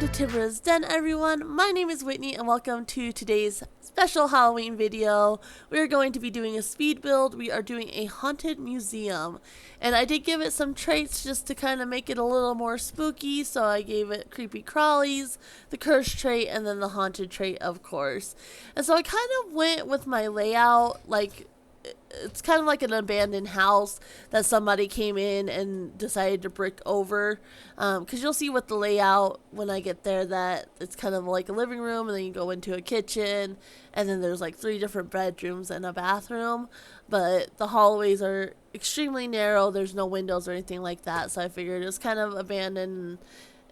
to Tibra's Den, everyone. My name is Whitney and welcome to today's special Halloween video. We are going to be doing a speed build. We are doing a haunted museum, and I did give it some traits just to kind of make it a little more spooky, so I gave it creepy crawlies, the cursed trait, and then the haunted trait, of course. And so I kind of went with my layout like it's kind of like an abandoned house that somebody came in and decided to brick over, because you'll see with the layout when I get there that it's kind of like a living room, and then you go into a kitchen, and then there's like 3 different bedrooms and a bathroom, but the hallways are extremely narrow. There's no windows or anything like that, so I figured it was kind of abandoned,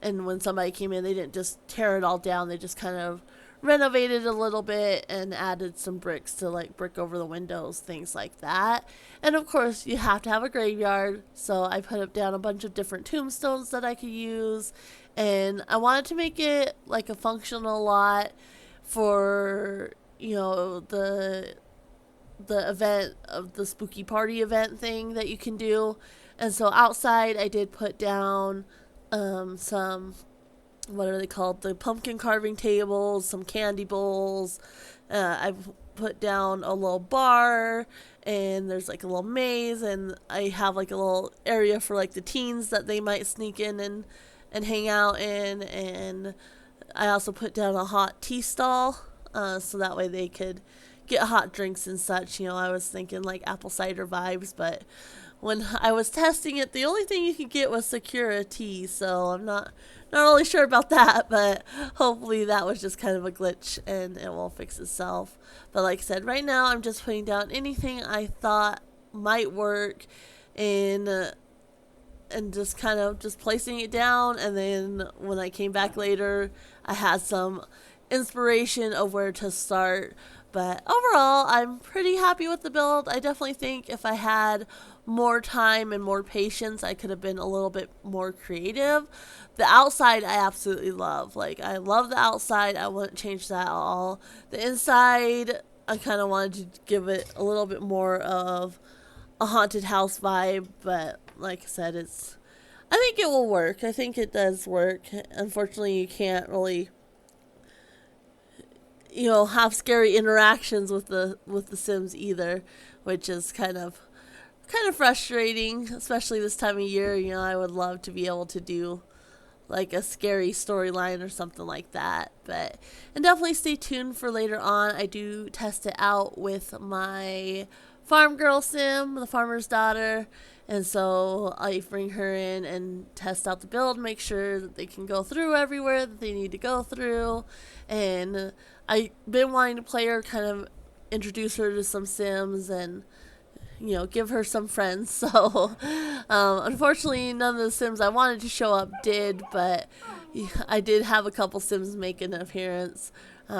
and when somebody came in, they didn't just tear it all down, they just kind of renovated a little bit and added some bricks to like brick over the windows, things like that. And of course you have to have a graveyard, so I put up down a bunch of different tombstones that I could use, and I wanted to make it like a functional lot for, you know, the event of the spooky party event thing that you can do. And so outside I did put down some, what are they called, the pumpkin carving tables, some candy bowls. I've put down a little bar, and there's like a little maze, and I have like a little area for like the teens that they might sneak in and hang out in. And I also put down a hot tea stall, so that way they could get hot drinks and such. You know, I was thinking like apple cider vibes, but when I was testing it, the only thing you could get was Sakura tea, so I'm not really sure about that, but hopefully that was just kind of a glitch and it will fix itself. But like I said, right now I'm just putting down anything I thought might work, and just kind of just placing it down, and then when I came back later, I had some inspiration of where to start. But overall, I'm pretty happy with the build. I definitely think if I had more time and more patience, I could have been a little bit more creative. The outside I absolutely love. Like, I love the outside. I wouldn't change that at all. The inside, I kind of wanted to give it a little bit more of a haunted house vibe, but like I said, I think it will work. I think it does work. Unfortunately, you can't really, you know, have scary interactions with the Sims either, which is kind of frustrating, especially this time of year. You know, I would love to be able to do like a scary storyline or something like that. But, and definitely stay tuned for later on. I do test it out with my farm girl sim, the farmer's daughter, and so I bring her in and test out the build, make sure that they can go through everywhere that they need to go through. And I've been wanting to play her, kind of introduce her to some Sims, and, you know, give her some friends. So unfortunately none of the Sims I wanted to show up did, but I did have a couple Sims make an appearance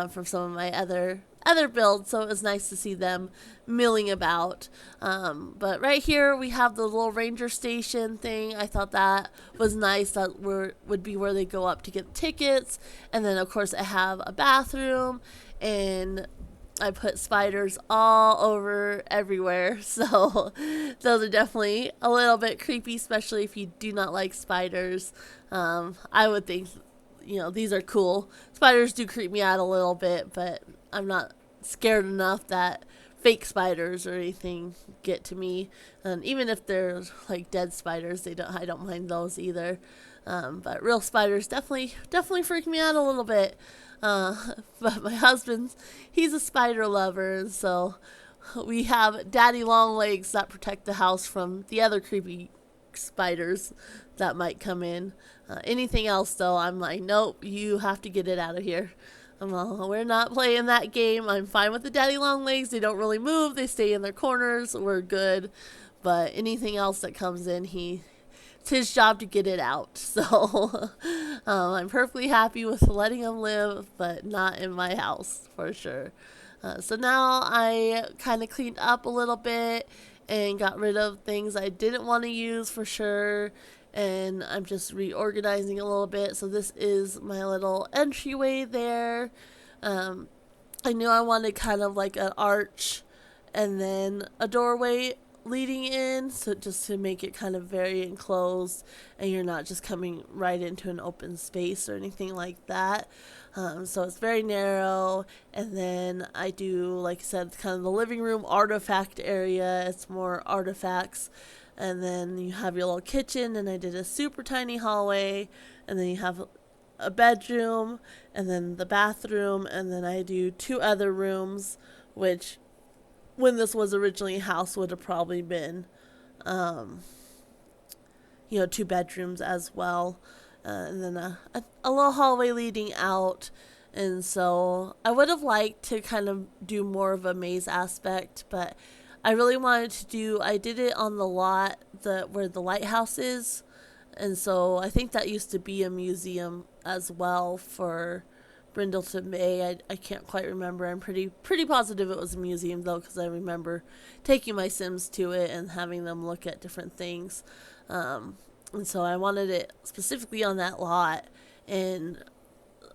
from some of my other builds, so it was nice to see them milling about. But right here we have the little ranger station thing. I thought that was nice. That would be where they go up to get tickets. And then of course I have a bathroom, and I put spiders all over everywhere, so those are definitely a little bit creepy, especially if you do not like spiders. I would think, you know, these are cool. Spiders do creep me out a little bit, but I'm not scared enough that fake spiders or anything get to me. And even if they're like dead spiders, I don't mind those either. But real spiders definitely freak me out a little bit. But my husband, he's a spider lover, and so we have daddy long legs that protect the house from the other creepy spiders that might come in. Anything else though, I'm like, nope, you have to get it out of here. We're not playing that game. I'm fine with the daddy long legs. They don't really move. They stay in their corners. We're good. But anything else that comes in, it's his job to get it out. So I'm perfectly happy with letting him live, but not in my house for sure. So now I kind of cleaned up a little bit and got rid of things I didn't want to use for sure. And I'm just reorganizing a little bit. So this is my little entryway there. I knew I wanted kind of like an arch and then a doorway leading in, so just to make it kind of very enclosed and you're not just coming right into an open space or anything like that. So it's very narrow, and then I do, like I said, kind of the living room artifact area. It's more artifacts, and then you have your little kitchen, and I did a super tiny hallway, and then you have a bedroom, and then the bathroom, and then I do two other rooms, which when this was originally a house would have probably been, um, two bedrooms as well, and then a little hallway leading out. And so I would have liked to kind of do more of a maze aspect, but I really wanted to do. I did it on the lot where the lighthouse is, and so I think that used to be a museum as well for Brindleton Bay. I can't quite remember. I'm pretty positive it was a museum though, because I remember taking my Sims to it and having them look at different things. And so I wanted it specifically on that lot, and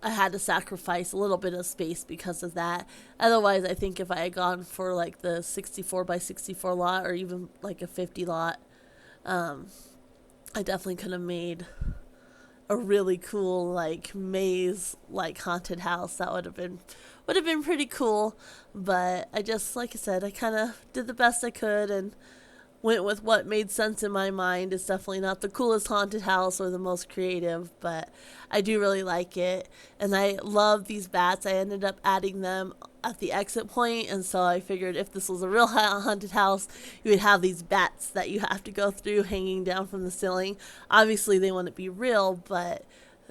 I had to sacrifice a little bit of space because of that. Otherwise, I think if I had gone for like the 64 by 64 lot or even like a 50 lot, I definitely could have made a really cool like maze like haunted house. That would have been pretty cool. But I just, like I said, I kind of did the best I could and went with what made sense in my mind. It's definitely not the coolest haunted house or the most creative, but I do really like it. And I love these bats. I ended up adding them at the exit point, and so I figured if this was a real haunted house, you would have these bats that you have to go through hanging down from the ceiling. Obviously, they wouldn't be real, but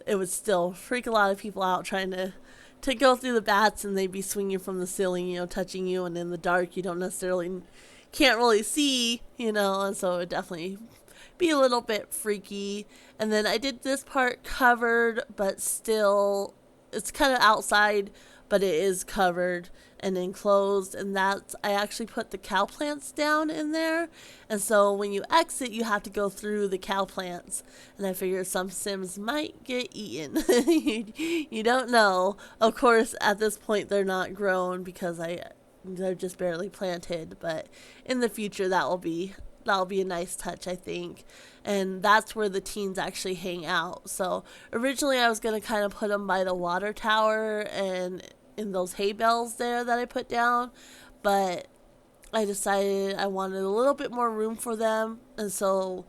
it would still freak a lot of people out trying to go through the bats, and they'd be swinging from the ceiling, touching you, and in the dark, you don't necessarily can't really see, and so it would definitely be a little bit freaky. And then I did this part covered, but still, it's kind of outside, but it is covered and enclosed. And that's, I actually put the cow plants down in there. And so when you exit, you have to go through the cow plants. And I figured some Sims might get eaten. You don't know. Of course, at this point, they're not grown because they're just barely planted, but in the future that'll be a nice touch, I think. And that's where the teens actually hang out. So originally I was going to kind of put them by the water tower and in those hay bales there that I put down, but I decided I wanted a little bit more room for them, and so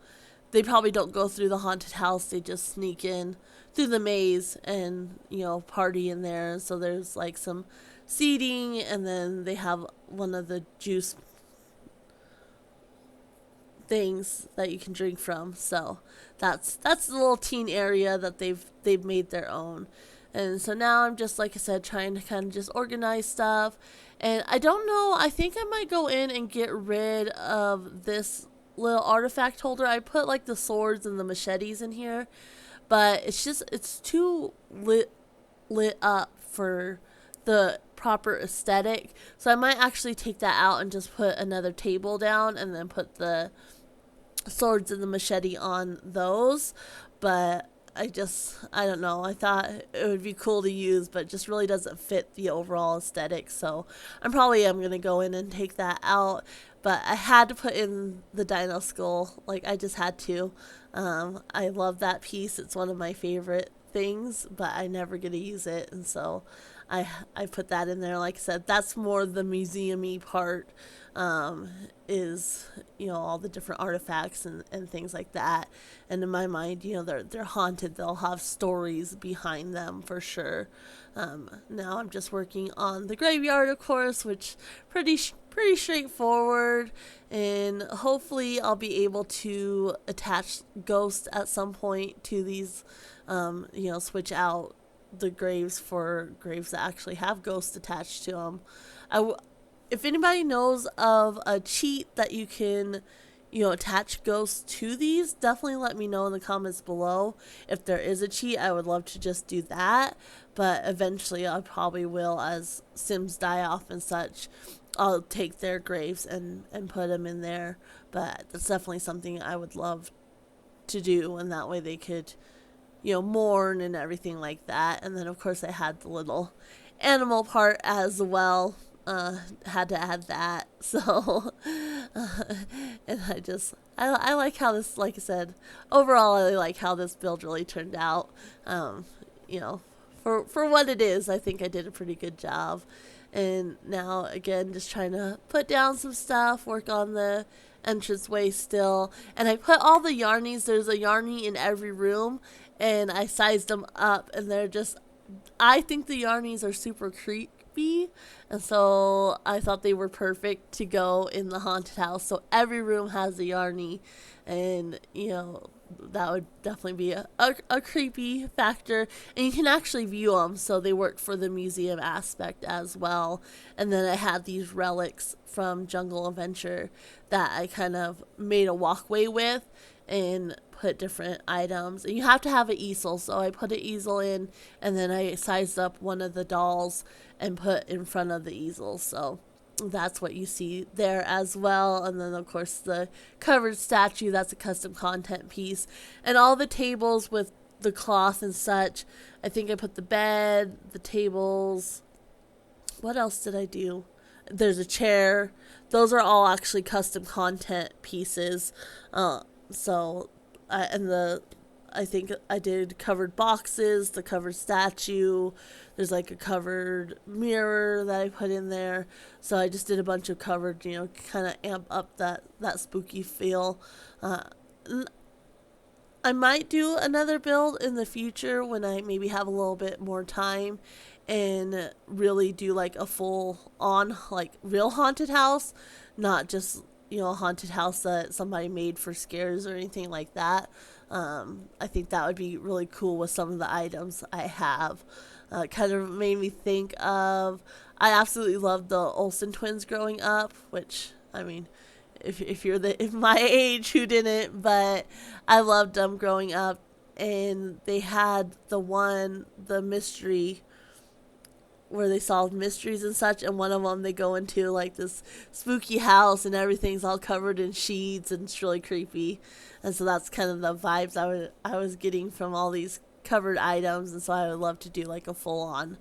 they probably don't go through the haunted house. They just sneak in through the maze and party in there. And so there's like some seating, and then they have one of the juice things that you can drink from. So that's the little teen area that they've made their own. And so now I'm just, like I said, trying to kind of just organize stuff. And I don't know, I think I might go in and get rid of this little artifact holder. I put like the swords and the machetes in here, but it's too lit up for the proper aesthetic. So I might actually take that out and just put another table down and then put the swords and the machete on those. But I don't know. I thought it would be cool to use, but just really doesn't fit the overall aesthetic. So I'm going to go in and take that out. But I had to put in the dino skull. Like, I just had to. I love that piece. It's one of my favorite things, but I never get to use it. And so I put that in there. Like I said, that's more the museum-y part, is, all the different artifacts and things like that. And in my mind, they're haunted. They'll have stories behind them for sure. Now I'm just working on the graveyard, of course, which pretty straightforward, and hopefully I'll be able to attach ghosts at some point to these, switch out the graves for graves that actually have ghosts attached to them. If anybody knows of a cheat that you can, attach ghosts to these, definitely let me know in the comments below. If there is a cheat, I would love to just do that. But eventually I probably will, as Sims die off and such. I'll take their graves and put them in there. But that's definitely something I would love to do, and that way they could, mourn and everything like that. And then of course I had the little animal part as well. Had to add that. So And I like how this, like I said, overall I like how this build really turned out. You know, for what it is, I think I did a pretty good job. And now again, just trying to put down some stuff, work on the entranceway still. And I put all the yarnies, there's a yarny in every room, and I sized them up, and they're just, I think the yarnies are super creepy, and so I thought they were perfect to go in the haunted house. So every room has a yarny, and that would definitely be a creepy factor. And you can actually view them, so they work for the museum aspect as well. And then I had these relics from Jungle Adventure that I kind of made a walkway with and put different items. And you have to have an easel, so I put an easel in, and then I sized up one of the dolls and put in front of the easel. So that's what you see there as well. And then of course the covered statue, that's a custom content piece. And all the tables with the cloth and such, I think I put the bed, the tables, what else did I do? There's a chair. Those are all actually custom content pieces. I think I did covered boxes, the covered statue. There's like a covered mirror that I put in there. So I just did a bunch of covered, kind of amp up that spooky feel. I might do another build in the future when I maybe have a little bit more time and really do like a full on like real haunted house, not just a haunted house that somebody made for scares or anything like that. I think that would be really cool with some of the items I have. Kind of made me think of, I absolutely loved the Olsen twins growing up, which, I mean, if you're if my age, who didn't? But I loved them growing up, and they had the mystery where they solve mysteries and such, and one of them they go into like this spooky house and everything's all covered in sheets and it's really creepy. And so that's kind of the vibes I was getting from all these covered items. And so I would love to do like a full on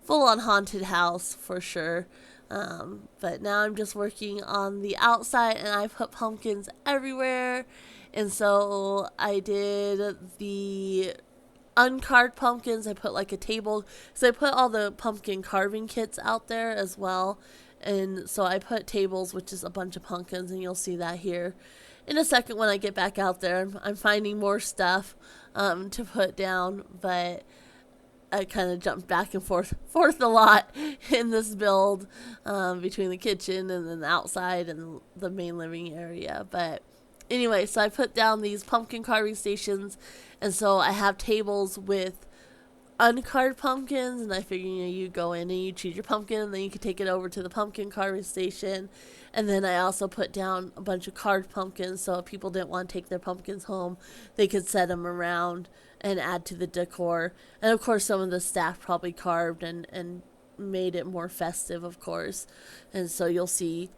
haunted house for sure. But now I'm just working on the outside, and I put pumpkins everywhere. And so I did the uncarved pumpkins. I put like a table, so I put all the pumpkin carving kits out there as well. And so I put tables, which is a bunch of pumpkins, and you'll see that here in a second when I get back out there. I'm finding more stuff to put down, but I kind of jumped back and forth a lot in this build, between the kitchen and then the outside and the main living area. But anyway, so I put down these pumpkin carving stations, and so I have tables with uncarved pumpkins, and I figure you go in and you choose your pumpkin, and then you can take it over to the pumpkin carving station. And then I also put down a bunch of carved pumpkins, so if people didn't want to take their pumpkins home, they could set them around and add to the decor. And of course some of the staff probably carved and made it more festive, of course. And so you'll see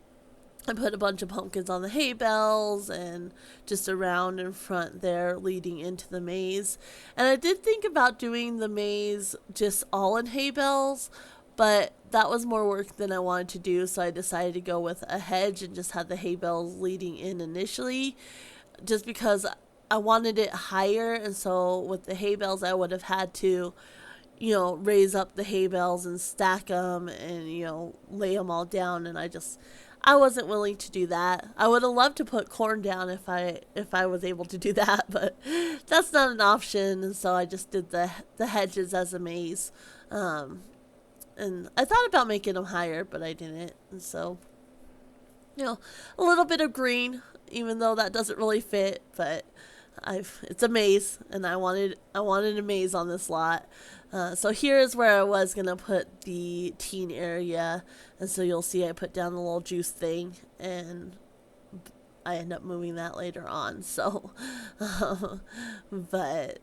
I put a bunch of pumpkins on the hay bales and just around in front there leading into the maze. And I did think about doing the maze just all in hay bales, but that was more work than I wanted to do, so I decided to go with a hedge and just have the hay bales leading in initially, just because I wanted it higher. And so with the hay bales I would have had to raise up the hay bales and stack them and lay them all down, and I wasn't willing to do that. I would have loved to put corn down if I was able to do that, but that's not an option. And so I just did the hedges as a maze. And I thought about making them higher, but I didn't. And so, a little bit of green, even though that doesn't really fit, but it's a maze, and I wanted a maze on this lot. So here is where I was going to put the teen area. And so you'll see I put down the little juice thing, and I end up moving that later on. So, but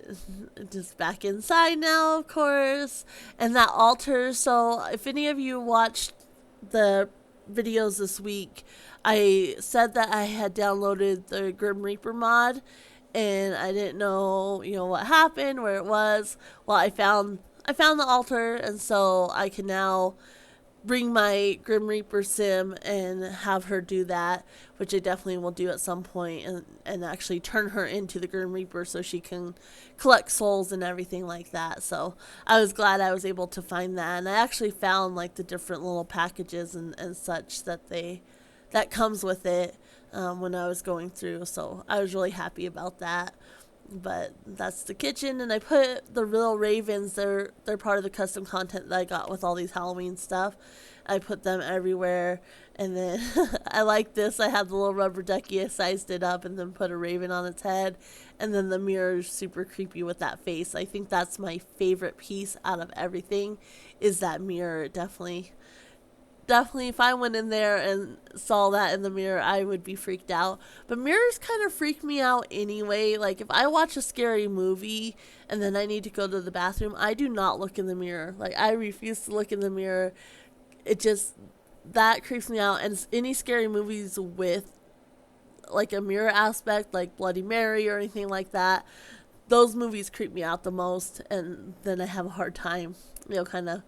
just back inside now, of course. And that altar, so if any of you watched the videos this week, I said that I had downloaded the Grim Reaper mod, and I didn't know, what happened, where it was. Well, I found the altar, and so I can now bring my Grim Reaper sim and have her do that, which I definitely will do at some point, and actually turn her into the Grim Reaper so she can collect souls and everything like that. So I was glad I was able to find that, and I actually found like the different little packages and such that comes with it when I was going through. So I was really happy about that. But that's the kitchen, and I put the real ravens. They're part of the custom content that I got with all these Halloween stuff. I put them everywhere, and then I like this. I had the little rubber ducky. I sized it up and then put a raven on its head, and then the mirror is super creepy with that face. I think that's my favorite piece out of everything, is that mirror. Definitely, if I went in there and saw that in the mirror, I would be freaked out. But mirrors kind of freak me out anyway. Like, if I watch a scary movie and then I need to go to the bathroom, I do not look in the mirror. Like, I refuse to look in the mirror. It just, that creeps me out. And any scary movies with, like, a mirror aspect, like Bloody Mary or anything like that, those movies creep me out the most. And then I have a hard time, kind of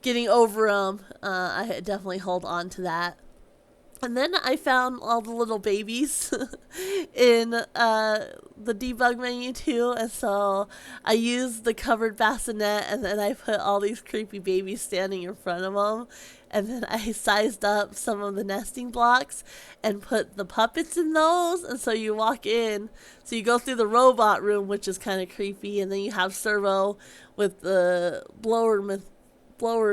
getting over them. I definitely hold on to that. And then I found all the little babies in the debug menu too. And so I used the covered bassinet, and then I put all these creepy babies standing in front of them. And then I sized up some of the nesting blocks and put the puppets in those. And so you walk in, so you go through the robot room, which is kind of creepy. And then you have Servo with the blower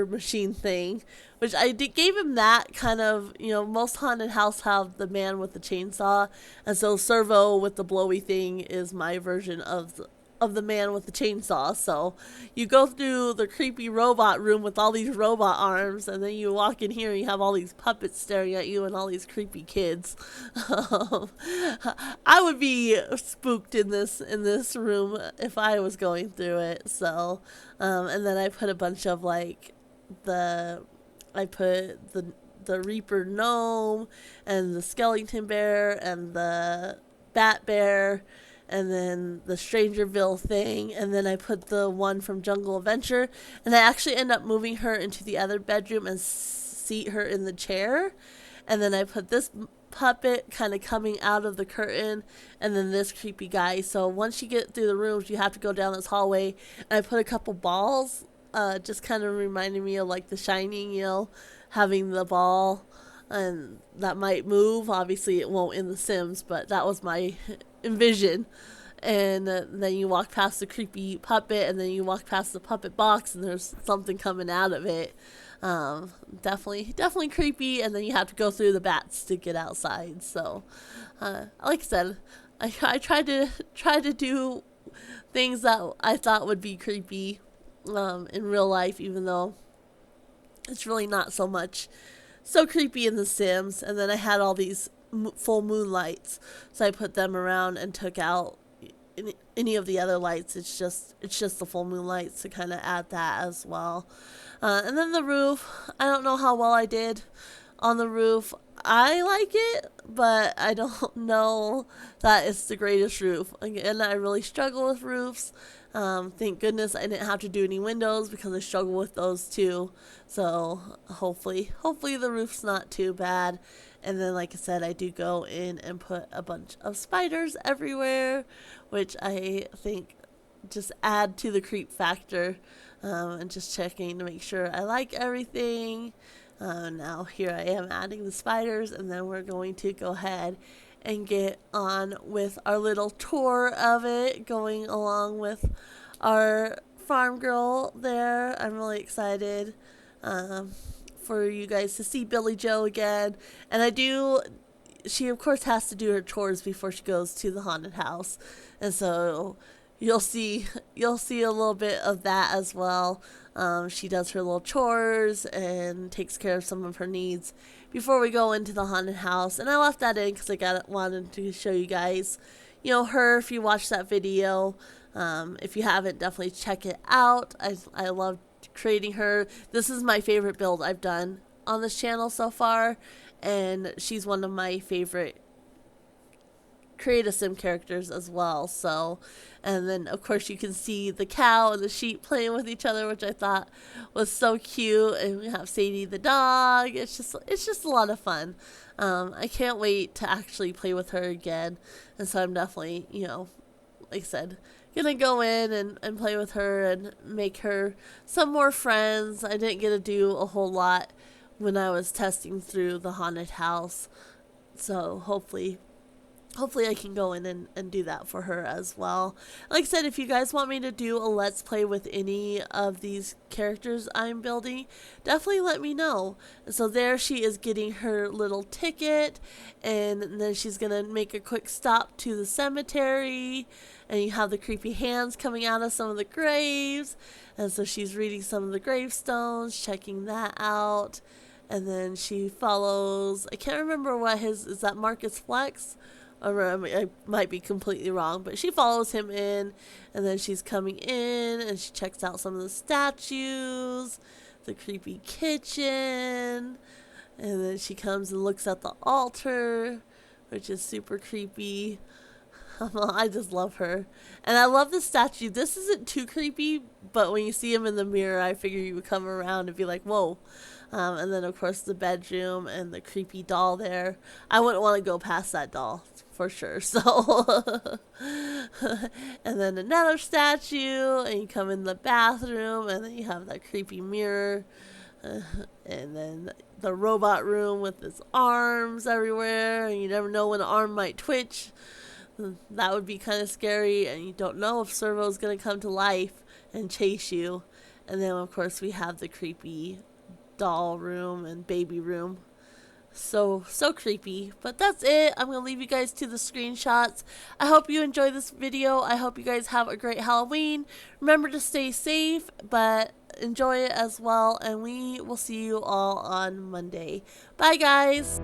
machine thing, which gave him that kind of, most haunted house have the man with the chainsaw, and so Servo with the blowy thing is my version of the man with the chainsaw. So you go through the creepy robot room with all these robot arms, and then you walk in here and you have all these puppets staring at you and all these creepy kids. I would be spooked in this room if I was going through it. So and then I put a bunch of like I put the Reaper gnome and the skeleton bear and the bat bear, and then the Strangerville thing, and then I put the one from Jungle Adventure, and I actually end up moving her into the other bedroom and seat her in the chair, and then I put this puppet kind of coming out of the curtain, and then this creepy guy. So once you get through the rooms, you have to go down this hallway, and I put a couple balls, just kind of reminding me of like The Shining, having the ball, and that might move. Obviously it won't in The Sims, but that was my envision. And then you walk past the creepy puppet, and then you walk past the puppet box, and there's something coming out of it. Definitely creepy. And then you have to go through the bats to get outside. So like I said, I tried to do things that I thought would be creepy in real life, even though it's really not so creepy in The Sims. And then I had all these full moon lights, so I put them around and took out any of the other lights. It's just the full moon lights to kind of add that as well. And then the roof, I don't know how well I did on the roof. I like it, but I don't know that it's the greatest roof. Again, I really struggle with roofs. Thank goodness I didn't have to do any windows, because I struggle with those too. So hopefully the roof's not too bad. And then, like I said, I do go in and put a bunch of spiders everywhere, which I think just add to the creep factor. And just checking to make sure I like everything. Now here I am adding the spiders, and then we're going to go ahead and get on with our little tour of it, going along with our farm girl there. I'm really excited for you guys to see Billy Joe again. And she of course has to do her chores before she goes to the haunted house. And so you'll see a little bit of that as well. She does her little chores and takes care of some of her needs before we go into the haunted house. And I left that in because wanted to show you guys, her, if you watched that video. If you haven't, definitely check it out. I love creating her. This is my favorite build I've done on this channel so far, and she's one of my favorite create a sim characters as well. So, and then of course you can see the cow and the sheep playing with each other, which I thought was so cute. And we have Sadie the dog. It's just a lot of fun. I can't wait to actually play with her again. And so I'm definitely, like I said, gonna go in and play with her and make her some more friends. I didn't get to do a whole lot when I was testing through the haunted house. So hopefully I can go in and do that for her as well. Like I said, if you guys want me to do a let's play with any of these characters I'm building, definitely let me know. And so there she is getting her little ticket, and then she's gonna make a quick stop to the cemetery, and you have the creepy hands coming out of some of the graves, and so she's reading some of the gravestones, checking that out. And then she follows, I can't remember what is that Marcus Flex? I might be completely wrong, but she follows him in, and then she's coming in and she checks out some of the statues, the creepy kitchen, and then she comes and looks at the altar, which is super creepy. I just love her. And I love the statue. This isn't too creepy, but when you see him in the mirror, I figure you would come around and be like, whoa. And then, of course, the bedroom and the creepy doll there. I wouldn't want to go past that doll, for sure. So, and then another statue, and you come in the bathroom, and then you have that creepy mirror. And then the robot room with its arms everywhere, and you never know when an arm might twitch. That would be kind of scary, and you don't know if Servo's going to come to life and chase you. And then, of course, we have the creepy doll room and baby room. So creepy. But that's it. I'm going to leave you guys to the screenshots. I hope you enjoy this video. I hope you guys have a great Halloween. Remember to stay safe, but enjoy it as well. And we will see you all on Monday. Bye, guys.